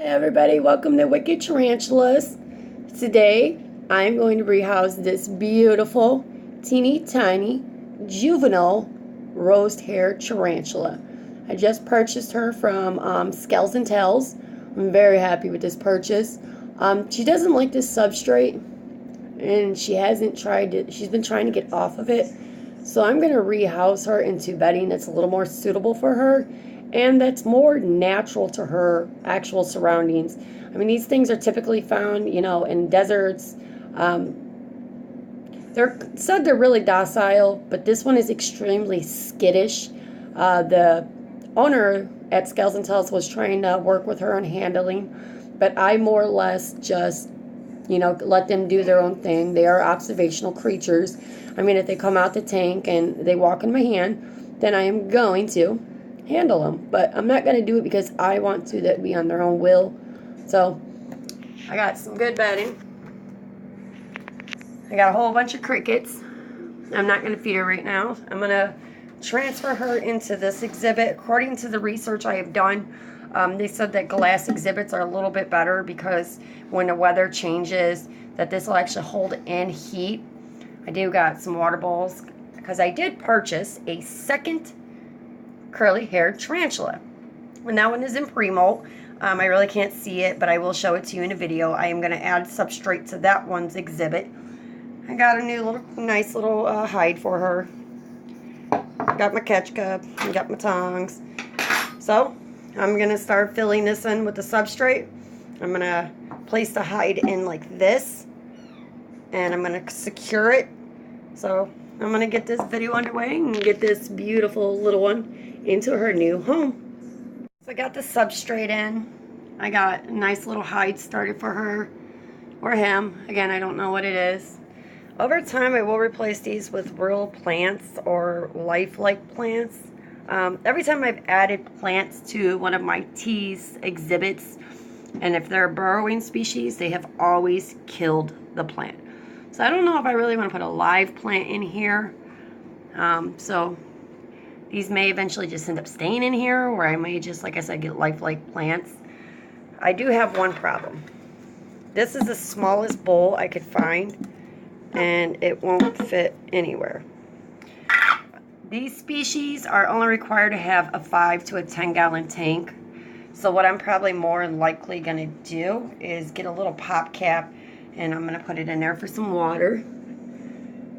Everybody, welcome to Wicked Tarantulas. Today, I'm going to rehouse this beautiful, teeny tiny, juvenile, rose hair tarantula. I just purchased her from Scales and Tails. I'm very happy with this purchase. She doesn't like this substrate, and she hasn't tried it. She's been trying to get off of it. So I'm going to rehouse her into bedding that's a little more suitable for her and that's more natural to her actual surroundings. I mean, these things are typically found, in deserts. They're said they're really docile, but this one is extremely skittish. The owner at Scales and Tails was trying to work with her on handling, but I more or less just let them do their own thing. They are observational creatures. I mean, if they come out the tank and they walk in my hand, then I am going to handle them. But I'm not going to do it because I want to that be on their own will. So, I got some good bedding. I got a whole bunch of crickets. I'm not going to feed her right now. I'm going to transfer her into this exhibit. According to the research I have done, they said that glass exhibits are a little bit better because when the weather changes, that this will actually hold in heat. I do got some water bowls because I did purchase a second curly-haired tarantula. And that one is in pre-molt. I really can't see it, but I will show it to you in a video. I am going to add substrate to that one's exhibit. I got a new nice little hide for her. Got my catch cup. Got my tongs. So, I'm going to start filling this in with the substrate. I'm going to place the hide in like this. And I'm going to secure it. So, I'm going to get this video underway and get this beautiful little one into her new home. So, I got the substrate in. I got a nice little hide started for her or him. Again, I don't know what it is. Over time, I will replace these with real plants or lifelike plants. Every time I've added plants to one of my teas exhibits, and if they're a burrowing species, they have always killed the plant. So I don't know if I really want to put a live plant in here. So these may eventually just end up staying in here, or I may just, like I said, get lifelike plants. I do have one problem. This is the smallest bowl I could find, and it won't fit anywhere. These species are only required to have a 5 to a 10 gallon tank. So what I'm probably more likely going to do is get a little pop cap and I'm going to put it in there for some water.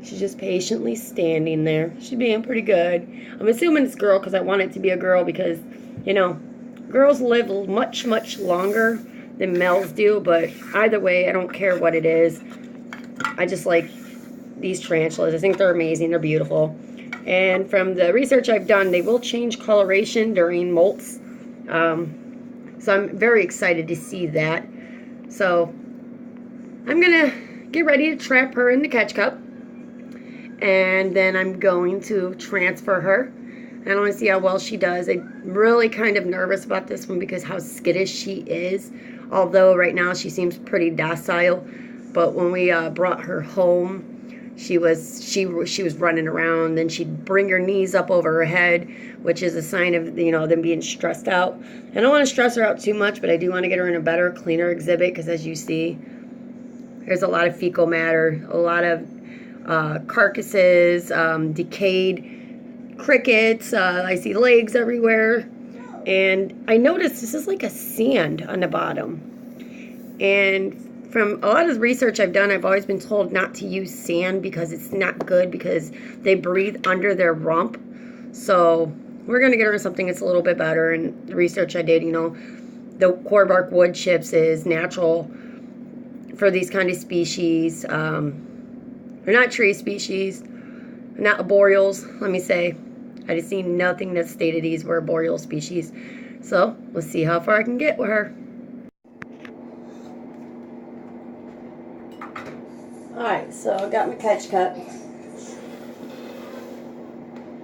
She's just patiently standing there. She's being pretty good. I'm assuming it's a girl because I want it to be a girl because, girls live much, much longer than males do. But either way, I don't care what it is. I just like these tarantulas. I think they're amazing. They're beautiful. And from the research I've done, they will change coloration during molts. So I'm very excited to see that. So I'm going to get ready to trap her in the catch cup. And then I'm going to transfer her. And I want to see how well she does. I'm really kind of nervous about this one because how skittish she is. Although right now she seems pretty docile. But when we brought her home, she was running around, then she'd bring her knees up over her head, which is a sign of, them being stressed out. I don't want to stress her out too much, but I do want to get her in a better, cleaner exhibit, because as you see, there's a lot of fecal matter, a lot of carcasses, decayed crickets, I see legs everywhere, and I noticed this is like a sand on the bottom, and from a lot of the research I've done, I've always been told not to use sand because it's not good because they breathe under their rump. So we're going to get her something that's a little bit better. And the research I did, the core bark wood chips is natural for these kind of species. They're not tree species, not arboreals, let me say. I just seen nothing that stated these were arboreal species. So let's see how far I can get with her. Alright, so I got my catch cup. I'm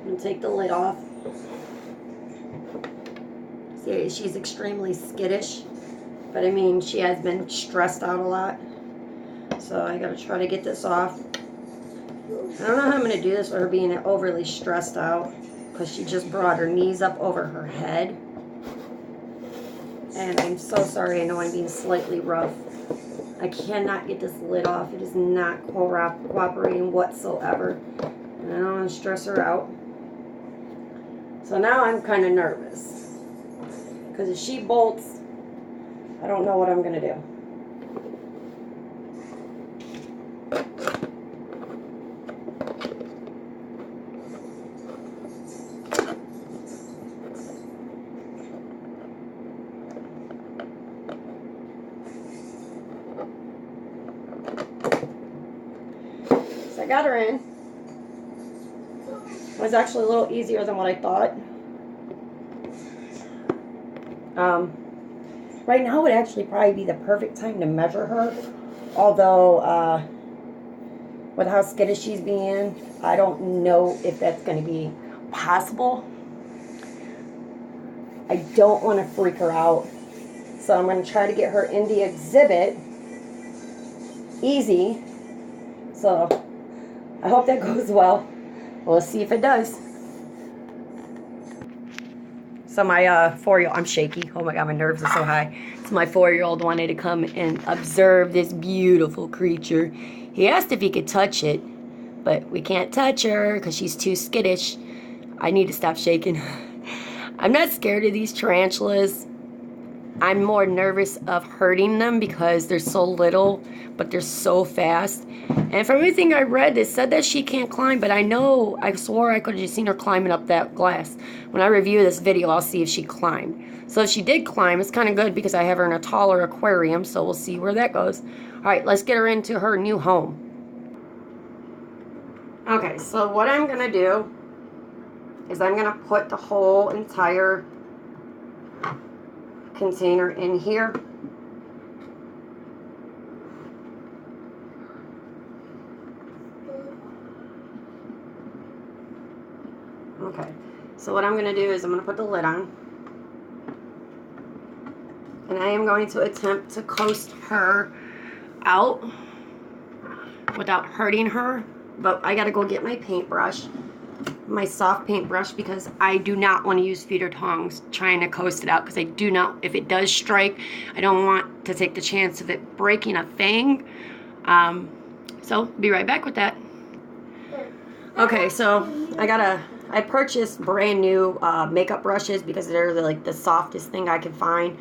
going to take the lid off. See, she's extremely skittish. But I mean, she has been stressed out a lot. So I got to try to get this off. I don't know how I'm going to do this with her being overly stressed out. Because she just brought her knees up over her head. And I'm so sorry. I know I'm being slightly rough. I cannot get this lid off. It is not cooperating whatsoever. And I don't want to stress her out. So now I'm kind of nervous. Because if she bolts, I don't know what I'm going to do. So I got her in. It was actually a little easier than what I thought. Right now would actually probably be the perfect time to measure her. Although, with how skittish she's being, I don't know if that's going to be possible. I don't want to freak her out. So I'm going to try to get her in the exhibit easy. So I hope that goes well. We'll see if it does. So my 4-year-old, I'm shaky. Oh my God, my nerves are so high. So my 4-year-old wanted to come and observe this beautiful creature. He asked if he could touch it, but we can't touch her because she's too skittish. I need to stop shaking. I'm not scared of these tarantulas. I'm more nervous of hurting them because they're so little, but they're so fast. And from everything I read, it said that she can't climb, but I swore I could have just seen her climbing up that glass. When I review this video, I'll see if she climbed. So if she did climb, it's kind of good because I have her in a taller aquarium, so we'll see where that goes. All right, let's get her into her new home. Okay, so what I'm going to do is I'm going to put the whole entire container in here. Okay, so what I'm going to do is I'm going to put the lid on. And I am going to attempt to coast her out without hurting her. But I got to go get my paintbrush, my soft paintbrush, because I do not want to use feeder tongs trying to coast it out, because I do not, if it does strike, I don't want to take the chance of it breaking a fang. So be right back with that. Okay, so I purchased brand new makeup brushes because they're like the softest thing I could find.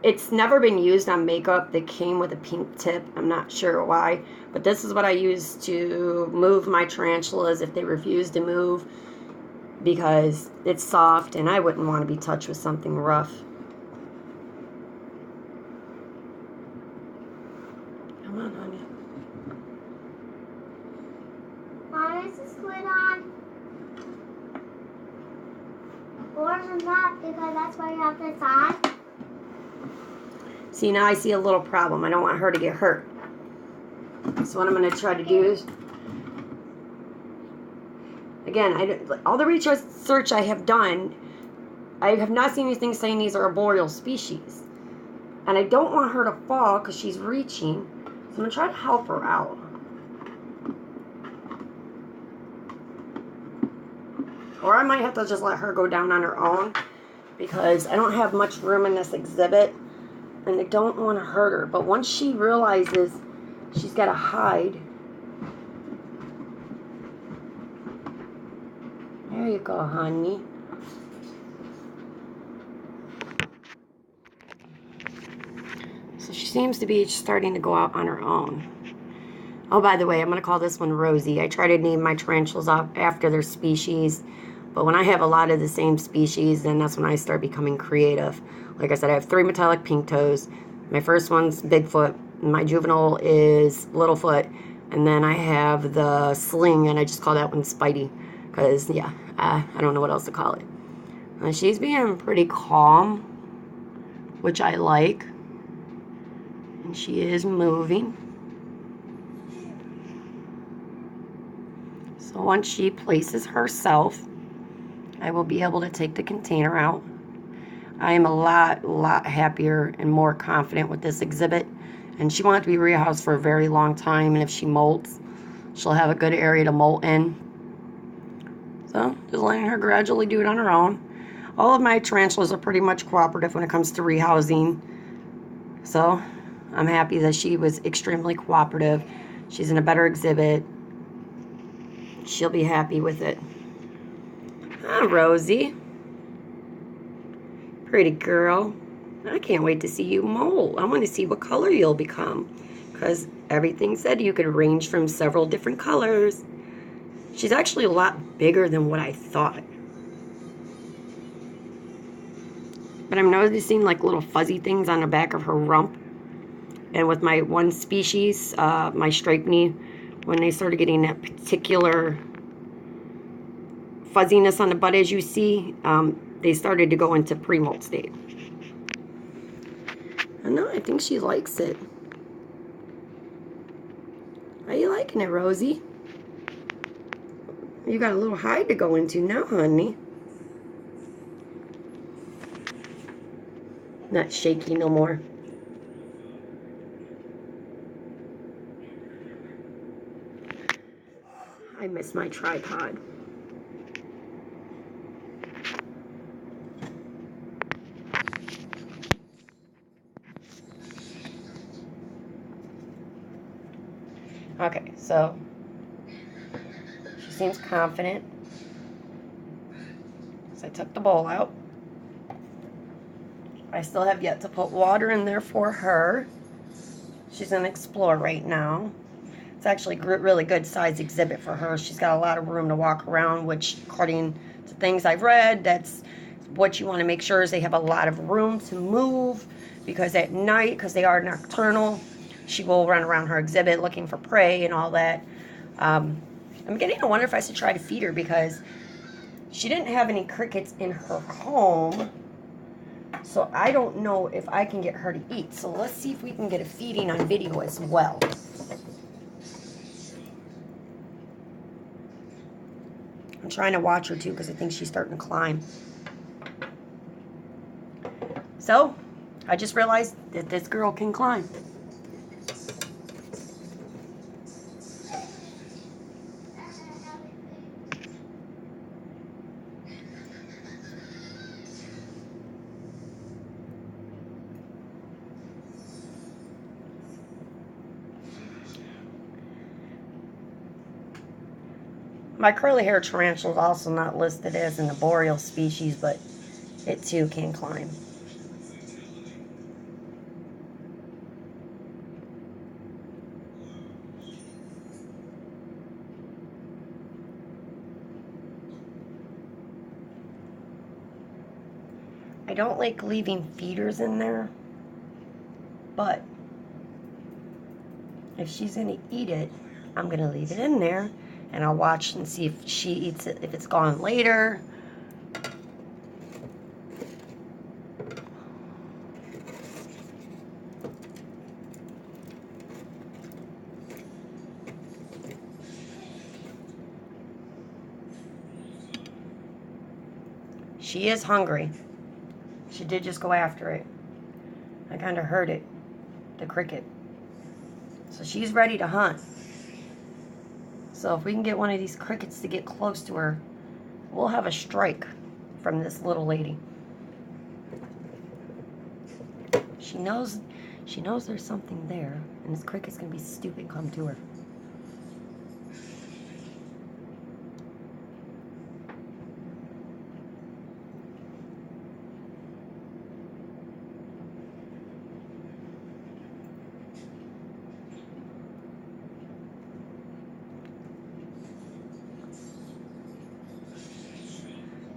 It's never been used on makeup. They came with a pink tip. I'm not sure why. But this is what I use to move my tarantulas if they refuse to move, because it's soft and I wouldn't want to be touched with something rough. Come on, honey. Mom, is this lid on? Or is it not? Because that's why you have this on. See, now I see a little problem. I don't want her to get hurt. So what I'm going to try to do is, again, all the research I have done, I have not seen anything saying these are arboreal species. And I don't want her to fall because she's reaching. So I'm going to try to help her out. Or I might have to just let her go down on her own, because I don't have much room in this exhibit. And I don't want to hurt her. But once she realizes she's got to hide. There you go, honey. So she seems to be starting to go out on her own. Oh, by the way, I'm going to call this one Rosey. I try to name my tarantulas after their species. But when I have a lot of the same species, then that's when I start becoming creative. Like I said, I have 3 metallic pink toes. My first one's Bigfoot. My juvenile is Littlefoot. And then I have the sling, and I just call that one Spidey. Because, yeah, I don't know what else to call it. And she's being pretty calm, which I like. And she is moving. So once she places herself, I will be able to take the container out. I am a lot happier and more confident with this exhibit. And she wanted to be rehoused for a very long time. And if she molts, she'll have a good area to molt in. So just letting her gradually do it on her own. All of my tarantulas are pretty much cooperative when it comes to rehousing. So I'm happy that she was extremely cooperative. She's in a better exhibit. She'll be happy with it. Ah, Rosey. Pretty girl. I can't wait to see you molt. I want to see what color you'll become, because everything said you could range from several different colors. She's actually a lot bigger than what I thought. But I'm noticing like little fuzzy things on the back of her rump. And with my one species, my striped knee, when they started getting that particular fuzziness on the butt, as you see, they started to go into pre-molt state. I know, I think she likes it. Are you liking it, Rosey? You got a little hide to go into now, honey. Not shaky no more. I miss my tripod. Okay, so she seems confident. So I took the bowl out. I still have yet to put water in there for her. She's going to explore right now. It's actually a really good size exhibit for her. She's got a lot of room to walk around, which according to things I've read, that's what you want to make sure is they have a lot of room to move, because at night, because they are nocturnal, she will run around her exhibit looking for prey and all that. I'm beginning to wonder if I should try to feed her, because she didn't have any crickets in her home. So I don't know if I can get her to eat. So let's see if we can get a feeding on video as well. I'm trying to watch her too, because I think she's starting to climb. So I just realized that this girl can climb. My curly hair tarantula is also not listed as an arboreal species, but it too can climb. I don't like leaving feeders in there, but if she's going to eat it, I'm going to leave it in there, and I'll watch and see if she eats it, if it's gone later. She is hungry. She did just go after it. I kind of heard it, the cricket. So she's ready to hunt. So if we can get one of these crickets to get close to her, we'll have a strike from this little lady. She knows there's something there, and this cricket's gonna be stupid and come to her.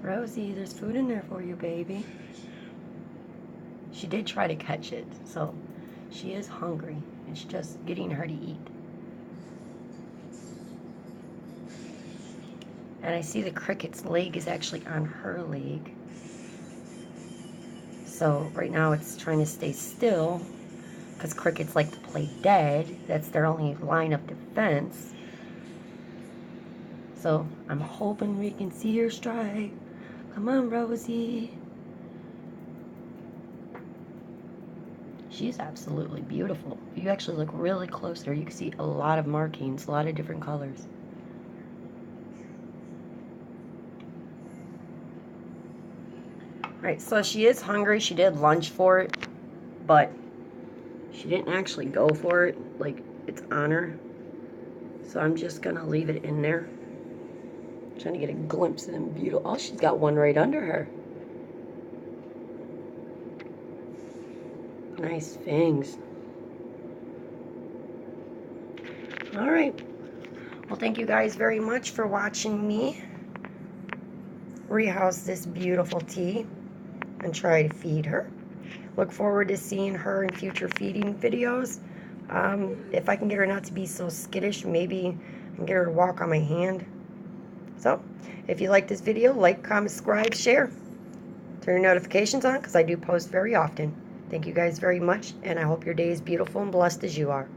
Rosey, there's food in there for you, baby. She did try to catch it, so she is hungry. It's just getting her to eat. And I see the cricket's leg is actually on her leg. So right now it's trying to stay still, because crickets like to play dead. That's their only line of defense. So I'm hoping we can see her strike. Come on, Rosey. She's absolutely beautiful. If you actually look really close there, you can see a lot of markings, a lot of different colors. Alright, so she is hungry. She did lunge for it, but she didn't actually go for it. Like, it's on her. So I'm just going to leave it in there. Trying to get a glimpse of them beautiful. Oh, she's got one right under her. Nice fangs. Alright. Well, thank you guys very much for watching me rehouse this beautiful tea and try to feed her. Look forward to seeing her in future feeding videos. If I can get her not to be so skittish, maybe I can get her to walk on my hand. So, if you like this video, like, comment, subscribe, share. Turn your notifications on because I do post very often. Thank you guys very much, and I hope your day is beautiful and blessed as you are.